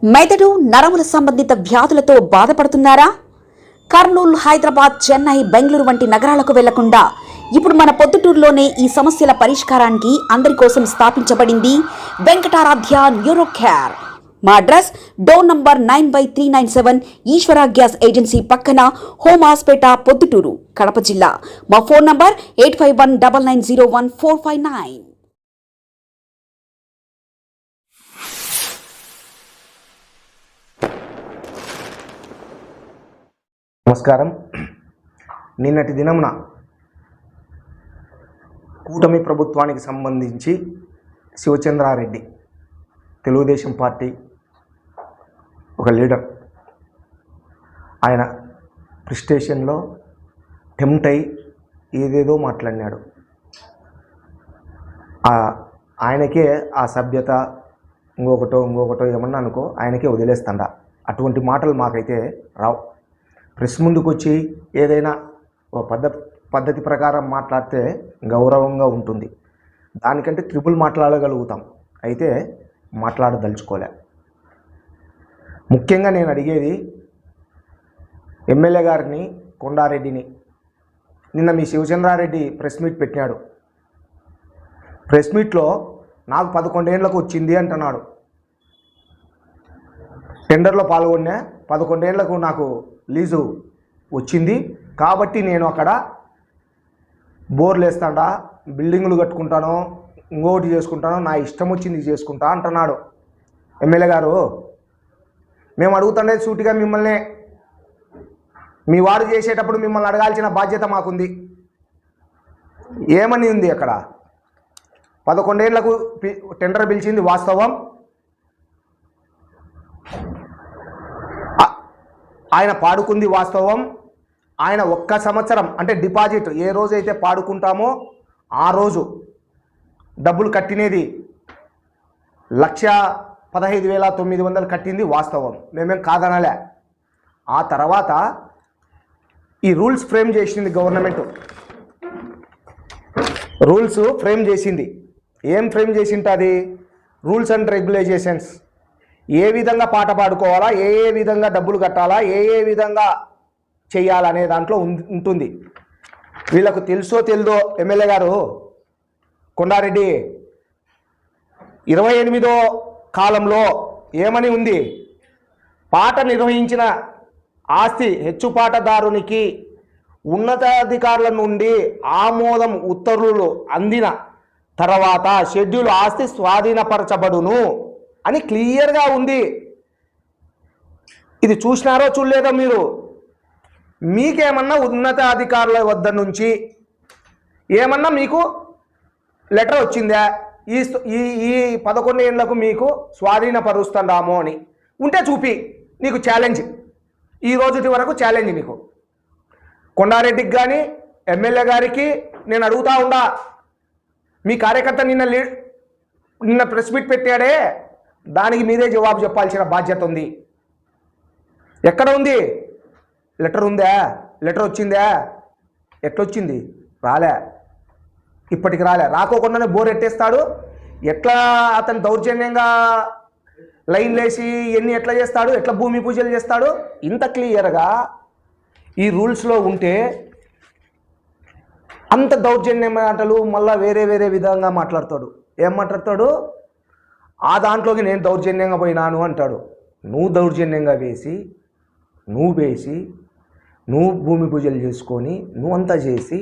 మెదడు నరముల సంబంధిత వ్యాధులతో బాధపడుతున్నారా? కర్నూలు, హైదరాబాద్, చెన్నై, బెంగళూరు వంటి నగరాలకు వెళ్లకుండా ఇప్పుడు మన పొద్దుటూరులోనే ఈ సమస్యల పరిష్కారానికి అందరి కోసం స్థాపించబడింది వెంకటారాధ్య న్యూరో కేర్. మా అడ్రస్ డోర్ నంబర్ 9/397 ఈశ్వర గ్యాస్ ఏజెన్సీ పక్కన, హోమ్ హాస్పేట, పొద్దుటూరు, కడప జిల్లా. మా ఫోన్ నంబర్ 8519901459. నమస్కారం. నిన్నటి దినమున కూటమి ప్రభుత్వానికి సంబంధించి శివచంద్రారెడ్డి, తెలుగుదేశం పార్టీ ఒక లీడర్, ఆయన ప్రిస్టేషన్లో టెంప్ట్ అయి ఏదేదో మాట్లాడినాడు. ఆయనకే ఆ సభ్యత ఇంకొకటో ఏమన్నా అనుకో, ఆయనకే వదిలేస్తాడా. అటువంటి మాటలు మాకైతే రావు. ప్రెస్ ముందుకు వచ్చి ఏదైనా ఒక పద్ధతి ప్రకారం మాట్లాడితే గౌరవంగా ఉంటుంది. దానికంటే ట్రిపుల్ మాట్లాడగలుగుతాం, అయితే మాట్లాడదలుచుకోలే. ముఖ్యంగా నేను అడిగేది ఎమ్మెల్యే గారిని, కొండారెడ్డిని. నిన్న మీ శివచంద్రారెడ్డి ప్రెస్ మీట్ పెట్టినాడు. ప్రెస్ మీట్లో నాకు 11 ఏళ్లకు వచ్చింది అంటున్నాడు. టెండర్లో పాల్గొన్నా, 11 ఏళ్లకు నాకు లీజు వచ్చింది కాబట్టి నేను అక్కడ బోర్లు వేస్తాడా, బిల్డింగులు కట్టుకుంటానో, ఇంకొకటి చేసుకుంటానో, నా ఇష్టం వచ్చింది చేసుకుంటా అంటున్నాడు. ఎమ్మెల్యే గారు, మేము అడుగుతుండే సూటిగా మిమ్మల్ని, మీ వారు చేసేటప్పుడు మిమ్మల్ని అడగాల్సిన బాధ్యత మాకుంది. ఏమని ఉంది అక్కడ? 11 ఏళ్లకు టెండర్ పిలిచింది వాస్తవం. ఆయన పాడుకుంది వాస్తవం. ఆయన 1 సంవత్సరం అంటే డిపాజిట్ ఏ రోజైతే పాడుకుంటామో ఆ రోజు డబ్బులు కట్టినది 1,15,900 కట్టింది వాస్తవం. మేమేం కాదనలే. ఆ తర్వాత ఈ రూల్స్ ఫ్రేమ్ చేసింది గవర్నమెంట్. రూల్స్ ఫ్రేమ్ చేసింది. ఏం ఫ్రేమ్ చేసింటుంది? Rules and regulations. ఏ విధంగా పాట పాడుకోవాలా, ఏ విధంగా డబ్బులు కట్టాలా, ఏ విధంగా చేయాలనే దాంట్లో ఉంటుంది. వీళ్ళకు తెలుసో తెలియదో ఎమ్మెల్యే గారు కొండారెడ్డి 28వ కాలంలో ఏమని ఉంది? పాట నిర్వహించిన ఆస్తి హెచ్చుపాటదారునికి ఉన్నతాధికారుల నుండి ఆమోదం ఉత్తర్వులు అందిన తర్వాత షెడ్యూల్ ఆస్తి స్వాధీనపరచబడును అని క్లియర్గా ఉంది. ఇది చూసినారో చూడలేదో మీరు? మీకేమన్నా ఉన్నతాధికారుల వద్ద నుంచి ఏమన్నా మీకు లెటర్ వచ్చిందా? ఈ 11 ఏళ్లకు మీకు స్వాధీనపరుస్తున్నాము అని ఉంటే చూపి. నీకు ఛాలెంజ్, ఈ రోజుటి వరకు ఛాలెంజ్ నీకు. కొండారెడ్డికి కానీ ఎమ్మెల్యే గారికి నేను అడుగుతా ఉండా. మీ కార్యకర్త నిన్న ప్రెస్ మీట్ పెట్టాడే, దానికి మీరే జవాబు చెప్పాల్సిన బాధ్యత ఉంది. ఎక్కడ ఉంది? లెటర్ ఉందా? లెటర్ వచ్చిందా? ఎట్లొచ్చింది? రాలే, ఇప్పటికి రాలే. రాకోకుండానే బోర్ ఎట్టేస్తాడు. ఎట్లా అతను దౌర్జన్యంగా లైన్ లేసి ఎన్ని ఎట్లా చేస్తాడు, ఎట్లా భూమి పూజలు చేస్తాడు? ఇంత క్లియర్గా ఈ రూల్స్లో ఉంటే అంత దౌర్జన్య మాటలు మళ్ళీ వేరే విధంగా మాట్లాడతాడు. ఏం మాట్లాడతాడు? ఆ దాంట్లోకి నేను దౌర్జన్యంగా పోయినాను అంటాడు. నువ్వు దౌర్జన్యంగా నువ్వు భూమి పూజలు చేసుకొని నువ్వంతా చేసి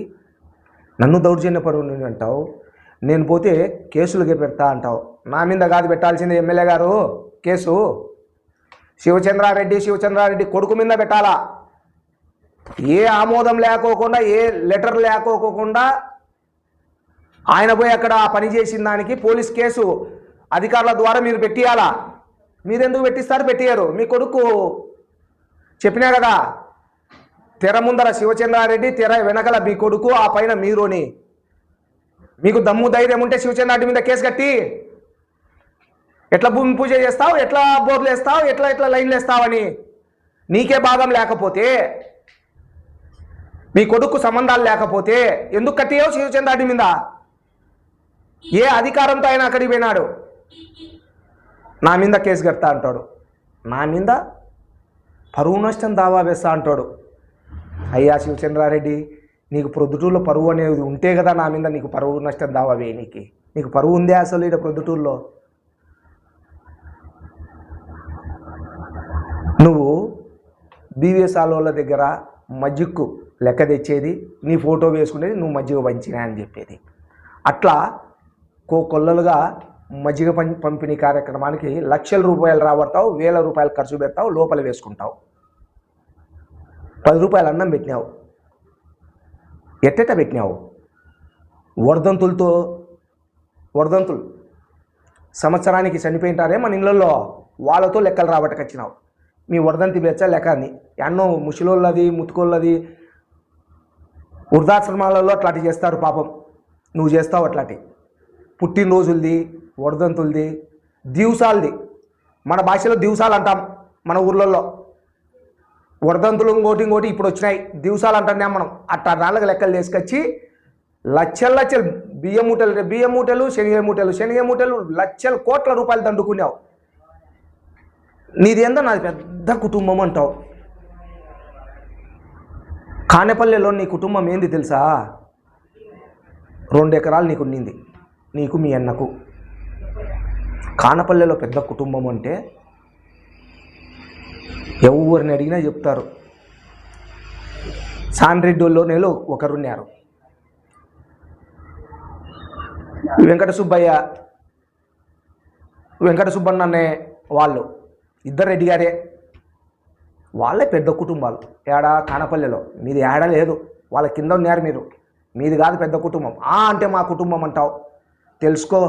నన్ను దౌర్జన్యపరుని అంటావు. నేను పోతే కేసులకే పెడతా అంటావు. నా మీద కాదు పెట్టాల్సింది ఎమ్మెల్యే గారు కేసు. శివచంద్రారెడ్డి కొడుకు మీద పెట్టాలా. ఏ ఆమోదం లేకోకుండా, ఏ లెటర్ లేకోకుండా ఆయన పోయి అక్కడ పని చేసిన దానికి పోలీస్ కేసు అధికారుల ద్వారా మీరు పెట్టియాలా. మీరెందుకు పెట్టిస్తారు? పెట్టియారు. మీ కొడుకు చెప్పినా కదా, తెర ముందర శివచంద్రారెడ్డి, తెర వెనకల మీ కొడుకు, ఆ పైన మీరుని. మీకు దమ్ము ధైర్యం ఉంటే శివచంద్రారెడ్డి మీద కేసు కట్టి ఎట్లా భూమి పూజ చేస్తావు, ఎట్లా బోర్లు వేస్తావు, ఎట్లా లైన్లు వేస్తావని నీకే భాగం లేకపోతే, మీ కొడుకు సంబంధాలు లేకపోతే ఎందుకు కట్టియావు శివచంద్రారెడ్డి మీద? ఏ అధికారంతో ఆయన అక్కడికి పోయినాడు? నా మీద కేసు కడతా అంటాడు. నా మీద పరువు నష్టం దావా వేస్తా అంటాడు. అయ్యా శివచంద్రారెడ్డి, నీకు ప్రొద్దుటూరులో పరువు అనేది ఉంటే కదా నా మీద నీకు పరువు నష్టం దావా వేయనీకి. నీకు పరువు ఉందే అసలు ఇక్కడ ప్రొద్దుటూరులో? నువ్వు బీవీఎస్ వాళ్ళ దగ్గర మజ్జిగకు లెక్క తెచ్చేది, నీ ఫోటో వేసుకునేది, నువ్వు మజ్జిగ పంచినా అని చెప్పేది. అట్లా కొల్లలుగా మజ్జిగ పంపిణీ కార్యక్రమానికి లక్షల రూపాయలు రాబడతావు, వేల రూపాయలు ఖర్చు పెడతావు, లోపల వేసుకుంటావు. 10 రూపాయలు అన్నం పెట్టినావు, ఎట్టెట్ట పెట్టినావు? వర్ధంతులు సంవత్సరానికి చనిపోయింటారే మన ఇళ్ళల్లో, వాళ్ళతో లెక్కలు రాబట్టకొచ్చినావు. మీ వర్ధంతి బెచ్చ లెక్క అని ఎన్నో ముసలోళ్ళది, ముతుకోళ్ళది, వృద్ధాశ్రమాలలో అట్లాంటి చేస్తారు పాపం. నువ్వు చేస్తావు అట్లాంటి. పుట్టినరోజులది, వర్ధంతులది, దివసాలది, మన భాషలో దివసాలు అంటాం మన ఊర్లలో. వర్ధంతులు ఇంకోటి ఇప్పుడు వచ్చినాయి, దివసాలు అంటున్నాం మనం. అట్టా 4 లెక్కలు తీసుకొచ్చి లక్షలు బియ్యం మూటలు, శనగ మూటలు, లక్షల కోట్ల రూపాయలు దండుకున్నావు. నీదేందో నాది పెద్ద కుటుంబం అంటావు. కానేపల్లెలో నీ కుటుంబం ఏంది తెలుసా? 2 ఎకరాలు నీకు ఉన్నింది, నీకు మీ అన్నకు. కానపల్లెలో పెద్ద కుటుంబం అంటే ఎవరిని అడిగినా చెప్తారు. సాన్రెడ్డిలోనేలో ఒకరున్నారు, వెంకట సుబ్బన్న అనే వాళ్ళు, ఇద్దరు రెడ్డి గారే. వాళ్ళే పెద్ద కుటుంబాలు ఏడా కానపల్లెలో. మీది ఏడా లేదు, వాళ్ళ కింద ఉన్నారు మీరు. మీది కాదు పెద్ద కుటుంబం. అంటే మా కుటుంబం అంటావు. తెలుసుకో,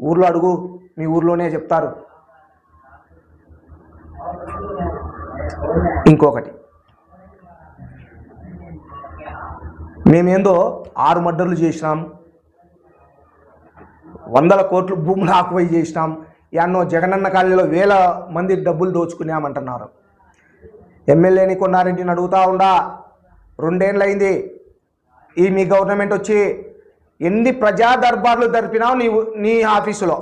ఊర్లో అడుగు, మీ ఊర్లోనే చెప్తారు. ఇంకొకటి, మేమేందో 6 మర్డర్లు చేసినాం, 100 కోట్లు భూములు ఆకుపై చేసినాం, ఎన్నో జగనన్న కాలనీలో 1000 మంది డబ్బులు దోచుకున్నామంటున్నారు. ఎమ్మెల్యేని కొన్నారెడ్డిని అడుగుతా ఉండా, 2 ఏళ్ళు అయింది ఈ మీ గవర్నమెంట్ వచ్చి. ఎన్ని ప్రజా దర్బార్లు జరిపినావు నీ ఆఫీసులో?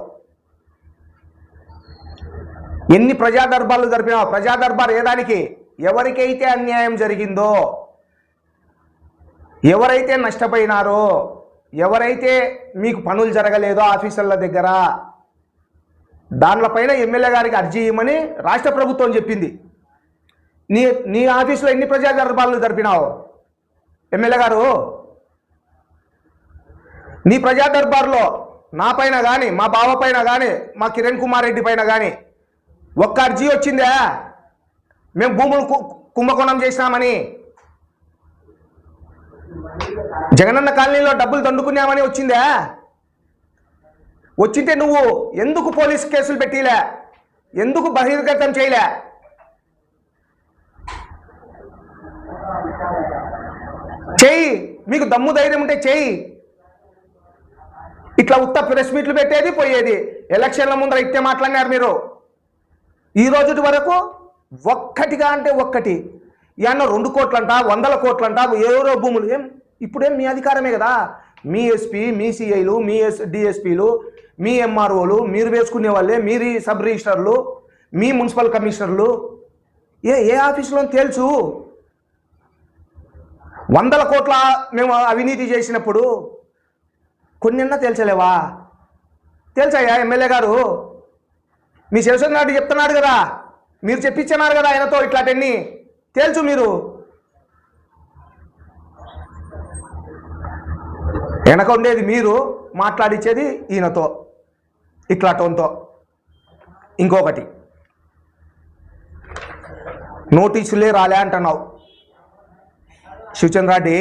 ఎన్ని ప్రజా దర్బార్లు జరిపినావు? ప్రజా దర్బార్ ఏదానికి? ఎవరికైతే అన్యాయం జరిగిందో, ఎవరైతే నష్టపోయినారో, ఎవరైతే మీకు పనులు జరగలేదో ఆఫీసర్ల దగ్గర, దానిపైన ఎమ్మెల్యే గారికి అర్జీ ఇవ్వమని రాష్ట్ర ప్రభుత్వం చెప్పింది. నీ ఆఫీసులో ఎన్ని ప్రజా దర్బార్లు జరిపినావు ఎమ్మెల్యే గారు? నీ ప్రజా దర్బార్లో నా పైన కానీ, మా బావ పైన కానీ, మా కిరణ్ కుమార్ రెడ్డి పైన కానీ ఒక్క అర్జీ వచ్చిందా? మేము భూములు కుంభకోణం చేసినామని, జగనన్న కాలనీలో డబ్బులు దండుకున్నామని వచ్చిందా? వచ్చింటే నువ్వు ఎందుకు పోలీస్ కేసులు పెట్టిలే? ఎందుకు బహిర్గతం చేయలే? చెయ్యి, మీకు దమ్ము ధైర్యం ఉంటే చెయ్యి. ఇట్లా ఉత్త ప్రెస్ మీట్లు పెట్టేది పోయేది. ఎలక్షన్ల ముందర ఇట్టే మాట్లాడినారు మీరు. ఈ రోజు వరకు ఒక్కటిగా అంటే ఒక్కటి, ఏమన్నా 2 కోట్లంట, 100 కోట్లంట, ఎవరో భూములు. ఇప్పుడేం మీ అధికారమే కదా. మీ ఎస్పీ, మీ సిఐలు, మీ డిఎస్పీలు, మీ ఎంఆర్ఓలు, మీరు వేసుకునే వాళ్ళే, మీరు సబ్ రిజిస్టర్లు, మీ మున్సిపల్ కమిషనర్లు, ఏ ఆఫీసులో తెలుసు? 100 కోట్ల మేము అవినీతి చేసినప్పుడు కొన్నిన్నా తెలుసలేవా? తెలుసాయా ఎమ్మెల్యే గారు? మీ శివచంద్ర రెడ్డి చెప్తున్నాడు కదా, మీరు చెప్పించున్నారు కదా ఆయనతో ఇట్లాంటివన్నీ తెలుసు. మీరు వెనక ఉండేది మీరు, మాట్లాడించేది ఈయనతో, ఇట్లాటోన్తో. ఇంకొకటి, నోటీసులే రాలే అంటున్నావు శివచంద్ర రెడ్డి.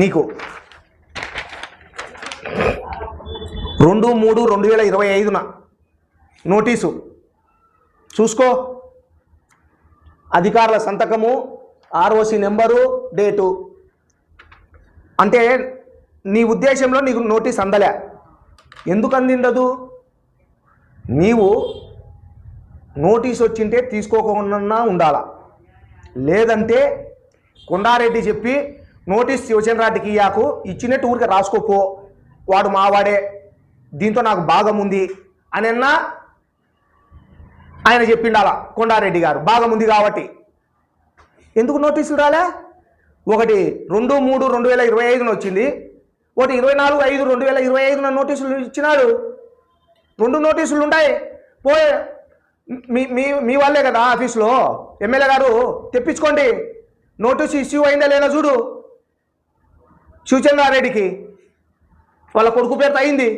నీకు 2/3/2025 నోటీసు చూసుకో. అధికారుల సంతకము, ఆర్ఓసి నెంబరు, డేటు. అంటే నీ ఉద్దేశంలో నీకు నోటీస్ అందలే. ఎందుకు అందిండదు? నీవు నోటీస్ వచ్చింటే తీసుకోకుండా ఉండాలా. లేదంటే కొండారెడ్డి చెప్పి నోటీస్ శివచంద్ర రెడ్డికి ఇయ్యాకు, ఇచ్చినట్టు ఊరికి రాసుకోపో, వాడు మావాడే, దీంతో నాకు భాగం ఉంది అని ఆయన చెప్పిండాల కొండారెడ్డి గారు భాగం ఉంది కాబట్టి. ఎందుకు నోటీసులు రాలే? ఒకటి 2/3/2025 వచ్చింది, ఒకటి 24/5/2025 నోటీసులు ఇచ్చినాడు. 2 నోటీసులు ఉంటాయి. పోయే మీ మీ మీ వాళ్ళే కదా ఆఫీస్లో ఎమ్మెల్యే గారు తెప్పించుకోండి. నోటీసు ఇష్యూ అయిందా లేదా చూడు. శివచంద్రారెడ్డికి వాళ్ళ కొడుకు పేరుతో అయింది.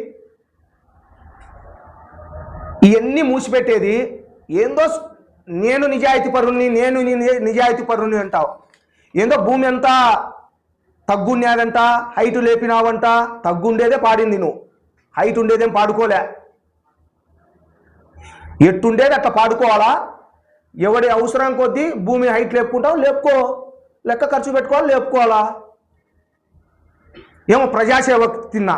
ఇవన్నీ మూసిపెట్టేది ఏందో. నేను నిజాయితీ పరుణ్ణి అంటావు. ఏందో భూమి అంతా తగ్గుండేదంట, హైటు లేపినావంట. తగ్గుండేదే పాడింది నువ్వు, హైట్ ఉండేదేం పాడుకోలే. ఎట్టుండేది అట్లా పాడుకోవాలా? ఎవడి అవసరం కొద్దీ భూమి హైట్ లేపుకుంటావు, లేపుకో. లెక్క ఖర్చు పెట్టుకోవాలి, లేపుకోవాలా? ఏమో ప్రజాసేవ తిన్నా,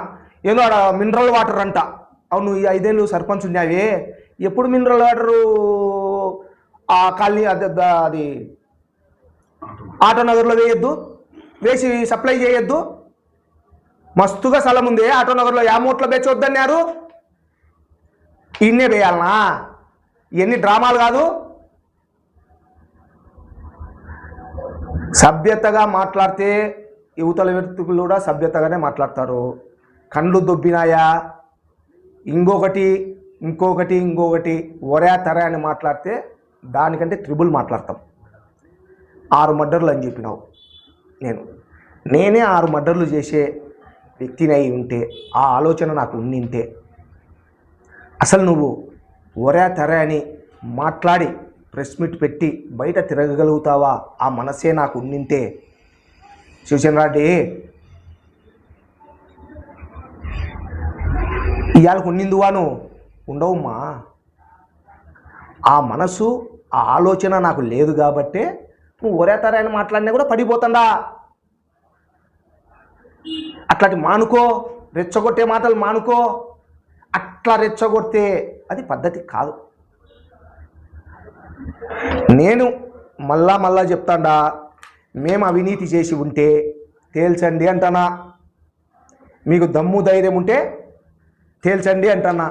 ఏదో ఆడ మినరల్ వాటర్ అంట. అవును, ఈ 5 ఏళ్ళు సర్పంచ్ ఉన్నావే, ఎప్పుడు మినరల్ వాటరు ఆ కాలనీ అది ఆటో నగర్లో వేసి సప్లై చేయొద్దు. మస్తుగా స్థలం ఉంది ఆటో నగర్లో, 50 మూట్ల బెచ్చొద్దన్నారు. ఇన్నే వేయాలనా? ఇవన్నీ డ్రామాలు కాదు. సభ్యతగా మాట్లాడితే యువతల వ్యక్తులు కూడా సభ్యతగానే మాట్లాడతారు. కండ్లు దొబ్బినాయా, ఇంకొకటి ఒరే తరే అని మాట్లాడితే దానికంటే ట్రిబుల్ మాట్లాడతాం. 6 మర్డర్లు అని చెప్పినావు. నేనే 6 మర్డర్లు చేసే వ్యక్తిని అయి ఉంటే, ఆ ఆలోచన నాకు ఉండింటే, అసలు నువ్వు ఒరే తరే అని మాట్లాడి ప్రెస్ మీట్ పెట్టి బయట తిరగగలుగుతావా? ఆ మనసే నాకు ఉండింటే శివచంద్రారెడ్డి ఇవాళకు ఉండిందువాను ఉండవమ్మా. ఆ మనసు, ఆ ఆలోచన నాకు లేదు కాబట్టే నువ్వు ఒరే తరే అని మాట్లాడినా కూడా పడిపోతుందా. అట్లాంటి మానుకో, రెచ్చగొట్టే మాటలు మానుకో. అట్లా రెచ్చగొడితే అది పద్ధతి కాదు. నేను మళ్ళా చెప్తాడా, మేము అవినీతి చేసి ఉంటే తేల్చండి అంటానా. మీకు దమ్ము ధైర్యం ఉంటే తేల్చండి అంటానా.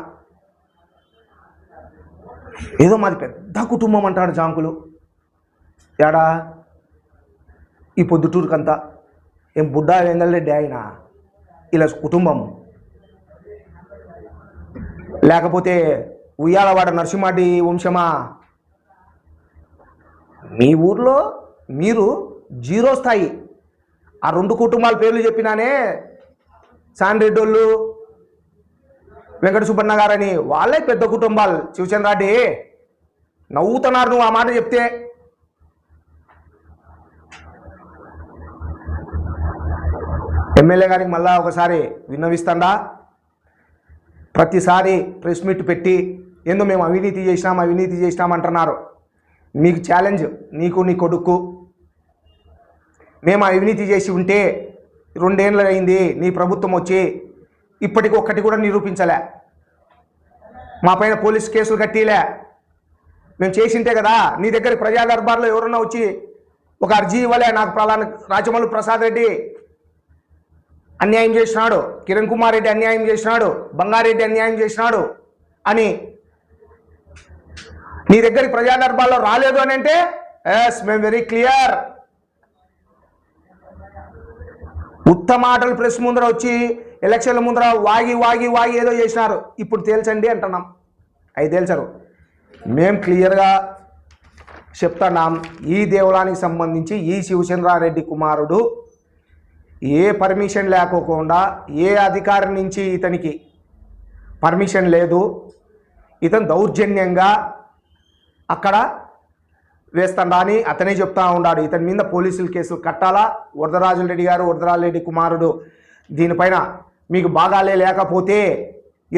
ఏదో మాది పెద్ద కుటుంబం అంటాడు జాంకులు. ఏడా ఈ పొద్దుటూరుకంతా ఏం బుడ్డా వెంగళరెడ్డి ఆయన ఇలా కుటుంబం, లేకపోతే ఉయ్యాలవాడ నరసింహారెడ్డి వంశమా? మీ ఊర్లో మీరు 0 స్థాయి. ఆ 2 కుటుంబాల పేర్లు చెప్పినానే, సాన్రెడ్డి వాళ్ళు, వెంకట సుబ్బన్న గారని, వాళ్ళే పెద్ద కుటుంబాలు. శివచంద్రారెడ్డి నవ్వుతున్నారు నువ్వు ఆ మాట చెప్తే. ఎమ్మెల్యే గారికి మళ్ళా ఒకసారి విన్నవిస్తాడా, ప్రతిసారి ప్రెస్ మీట్ పెట్టి ఏందో మేము అవినీతి చేసినాం అంటున్నారు. మీకు ఛాలెంజ్, నీకు నీ కొడుకు. మేము అవినీతి చేసి ఉంటే 2 ఏళ్ళు అయింది నీ ప్రభుత్వం వచ్చి, ఇప్పటికి ఒక్కటి కూడా నిరూపించలే. మా పైన పోలీస్ కేసులు కట్టిలే. మేము చేసింటే కదా నీ దగ్గరికి ప్రజా దర్బార్లో ఎవరన్నా వచ్చి ఒక అర్జీ ఇవ్వలే, నాకు రాచమల్లు ప్రసాద్ రెడ్డి అన్యాయం చేసినాడు, కిరణ్ కుమార్ రెడ్డి అన్యాయం చేసినాడు, బంగారెడ్డి అన్యాయం చేసినాడు అని నీ దగ్గరికి ప్రజా దర్బార్లో రాలేదు అని అంటే ఎస్, మేము వెరీ క్లియర్. ఉత్తమ మాటలు ప్రెస్ ముందర వచ్చి ఎలక్షన్ల ముందర వాగి ఏదో చేసినారు. ఇప్పుడు తేల్చండి అంటున్నాం. అవి తేల్చరు. మేము క్లియర్గా చెప్తున్నాం, ఈ దేవాలయానికి సంబంధించి ఈ శివచంద్రారెడ్డి కుమారుడు ఏ పర్మిషన్ లేకోకుండా, ఏ అధికారి నుంచి ఇతనికి పర్మిషన్ లేదు, ఇతను దౌర్జన్యంగా అక్కడ వేస్తాడా అని అతనే చెప్తా ఉన్నాడు. ఇతని మీద పోలీసులు కేసులు కట్టాలా. వరదరాజరెడ్డి కుమారుడు దీనిపైన మీకు బాగాలే లేకపోతే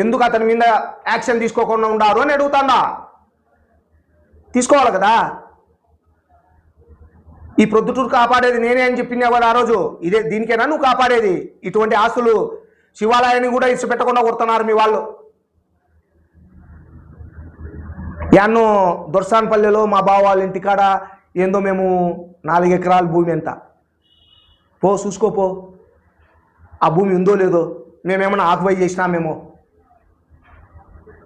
ఎందుకు అతని మీద యాక్షన్ తీసుకోకుండా ఉండారు అని అడుగుతాడా. తీసుకోవాలి కదా. ఈ ప్రొద్దుటూరు కాపాడేది నేనే అని చెప్పినా కదా ఆ రోజు. ఇదే దీనికేనా నువ్వు కాపాడేది? ఇటువంటి ఆస్తులు శివాలయాన్ని కూడా ఇచ్చి పెట్టకుండా కొడుతున్నారు మీ వాళ్ళు. యాన్నో దొర్సాన్పల్లెలో మా బావ వాళ్ళ ఇంటికాడ ఏందో మేము 4 ఎకరాల భూమి ఎంత పో చూసుకోపో, ఆ భూమి ఉందో లేదో, మేమేమన్నా ఆక్యుపై చేసినామేమో.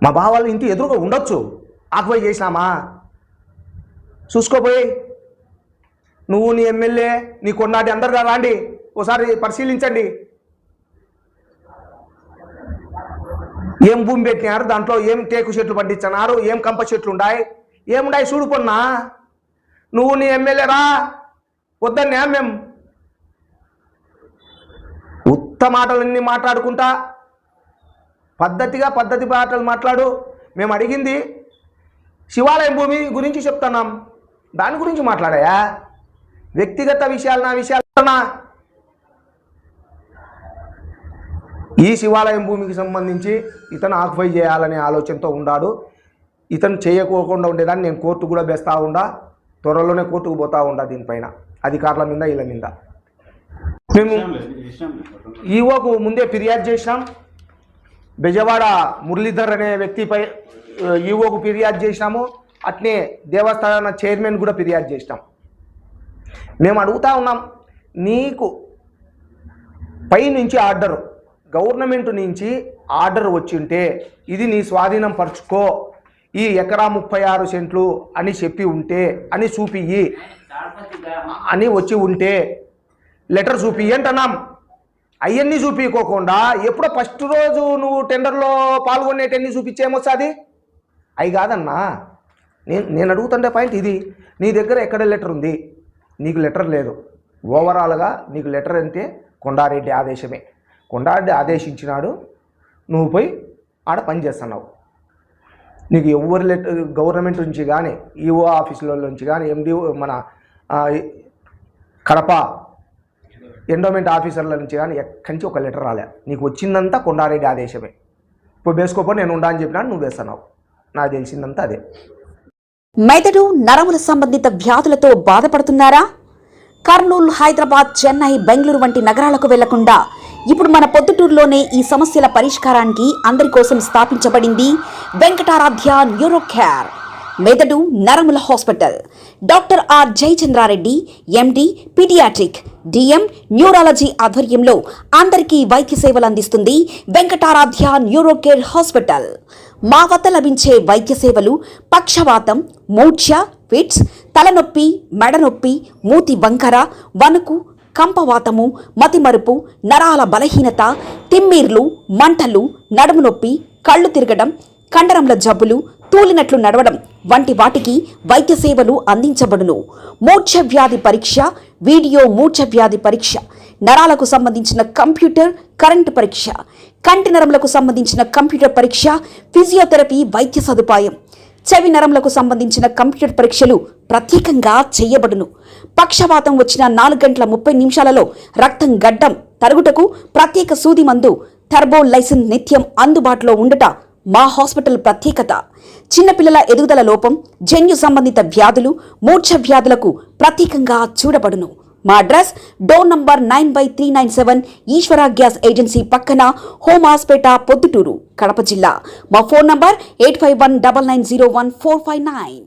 మా బావ వాళ్ళ ఇంటి ఎదురుగా ఉండొచ్చు, ఆక్యుపై చేసినామా? చూసుకోపోయి నువ్వు నీ ఎమ్మెల్యే నీ కొన్నాటి అందరుగా రాండి, ఓసారి పరిశీలించండి. ఏం భూమి పెట్టినారు, దాంట్లో ఏం టేకు చెట్లు పండించినారు, ఏం కంప చెట్లు ఉన్నాయి, ఏముండాయి చూడు పొన్నా. నువ్వు నీ ఎమ్మెల్యే రా, వద్దన్నా మేము ఉత్త మాటలన్నీ మాట్లాడుకుంటా పద్ధతి మాటలు మాట్లాడు. మేము అడిగింది శివాలయం భూమి గురించి చెప్తున్నాం, దాని గురించి మాట్లాడాయా? వ్యక్తిగత విషయాలు నా విషయాలన్నా ఈ శివాలయం భూమికి సంబంధించి ఇతను ఆక్యుపై చేయాలనే ఆలోచనతో ఉన్నాడు. ఇతను చేయకోకుండా ఉండేదాన్ని నేను కోర్టు కూడా బేస్తా ఉండా, త్వరలోనే కోర్టుకు పోతా ఉండా. దీనిపైన అధికారుల మీద వీళ్ళ మీద మేము ఈవోకు ముందే ఫిర్యాదు చేసినాం. బెజవాడ మురళీధర్ అనే వ్యక్తిపై ఈవోకు ఫిర్యాదు చేసినాము. అట్నే దేవస్థాన చైర్మన్ కూడా ఫిర్యాదు చేసినాం. మేము అడుగుతా ఉన్నాం, నీకు పైనుంచి ఆర్డరు, గవర్నమెంట్ నుంచి ఆర్డర్ వచ్చింటే ఇది నీ స్వాధీనం పరుచుకో, ఈ ఎకరా 36 సెంట్లు అని చెప్పి ఉంటే అని చూపియ్యి అని వచ్చి ఉంటే లెటర్ చూపియ్యి అంటున్నాం. అవన్నీ చూపించుకోకుండా ఎప్పుడో ఫస్ట్ రోజు నువ్వు టెండర్లో పాల్గొనేటన్నీ చూపించేమొస్తుంది? అవి కాదన్నా, నేను అడుగుతుండే పాయింట్ ఇది. నీ దగ్గర ఎక్కడ లెటర్ ఉంది? నీకు లెటర్ లేదు. ఓవరాల్గా నీకు లెటర్ అంటే కొండారెడ్డి ఆదేశమే. కొండారెడ్డి ఆదేశించినాడు, నువ్వు పోయి ఆడ పని చేస్తున్నావు. నీకు ఎవరి లెటర్ గవర్నమెంట్ నుంచి కానీ, ఈఓ ఆఫీసుల నుంచి కానీ, ఎండిఓ మన కడప ఎండోమెంట్ ఆఫీసర్ల నుంచి కానీ ఎక్కడి నుంచి ఒక లెటర్ రాలే. నీకు వచ్చిందంతా కొండారెడ్డి ఆదేశమే. ఇప్పుడు వేసుకోపో నేను ఉండా అని చెప్పినాడు, నువ్వు వేస్తున్నావు. నాకు తెలిసిందంతా అదే. మెదడు నరముల సంబంధిత వ్యాధులతో బాధపడుతున్నారా? కర్నూలు, హైదరాబాద్, చెన్నై, బెంగళూరు వంటి నగరాలకు వెళ్లకుండా ఇప్పుడు మన పొద్దుటూరులోనే ఈ సమస్యల పరిష్కారానికి అందరి కోసం స్థాపించబడింది వెంకటారాధ్య న్యూరో కేర్ మెదడు నరముల hospital. Doctor R Jayachandra Reddy, MD, paediatric, DM, neurology ఆధ్వర్యంలో అందరికీ వైద్య సేవలు అందిస్తుంది వెంకటారాధ్య న్యూరో కేర్ హాస్పిటల్. మా వద్ద లభించే వైద్య సేవలు పక్షవాతం, మూర్ఛ, ఫిట్స్, తలనొప్పి, మెడనొప్పి, మూతి వంకర, వణుకు, కంపవాతము, మతిమరుపు, నరాల బలహీనత, తిమ్మిర్లు, మంటలు, నడుము నొప్పి, కళ్ళు తిరగడం, కండరంల జబ్బులు, తూలినట్లు నడవడం వంటి వాటికి వైద్య సేవలు అందించబడును. మూర్ఛ వ్యాధి పరీక్ష, వీడియో మూర్ఛ వ్యాధి పరీక్ష, నరాలకు సంబంధించిన కంప్యూటర్ కరెంటు పరీక్ష, కంటి నరములకు సంబంధించిన కంప్యూటర్ పరీక్ష, ఫిజియోథెరపీ వైద్య సదుపాయం, చెవి నరములకు సంబంధించిన కంప్యూటర్ పరీక్షలు ప్రత్యేకంగా చేయబడును. పక్షవాతం వచ్చిన 4 గంటల 30 నిమిషాలలో రక్తం గడ్డం తరుగుటకు ప్రత్యేక సూది మందు థర్బోలైసిన్ నిత్యం అందుబాటులో ఉండుట మా హాస్పిటల్ ప్రత్యేకత. చిన్నపిల్లల ఎదుగుదల లోపం, జన్యు సంబంధిత వ్యాధులు, మూర్ఛ వ్యాధులకు ప్రత్యేకంగా చూడబడును. మా అడ్రస్ డోర్ నంబర్ 9/397 ఈశ్వర గ్యాస్ ఏజెన్సీ పక్కన, హోమాస్పేట, పొద్దుటూరు, కడప జిల్లా. మా ఫోన్ నంబర్ 8519901459.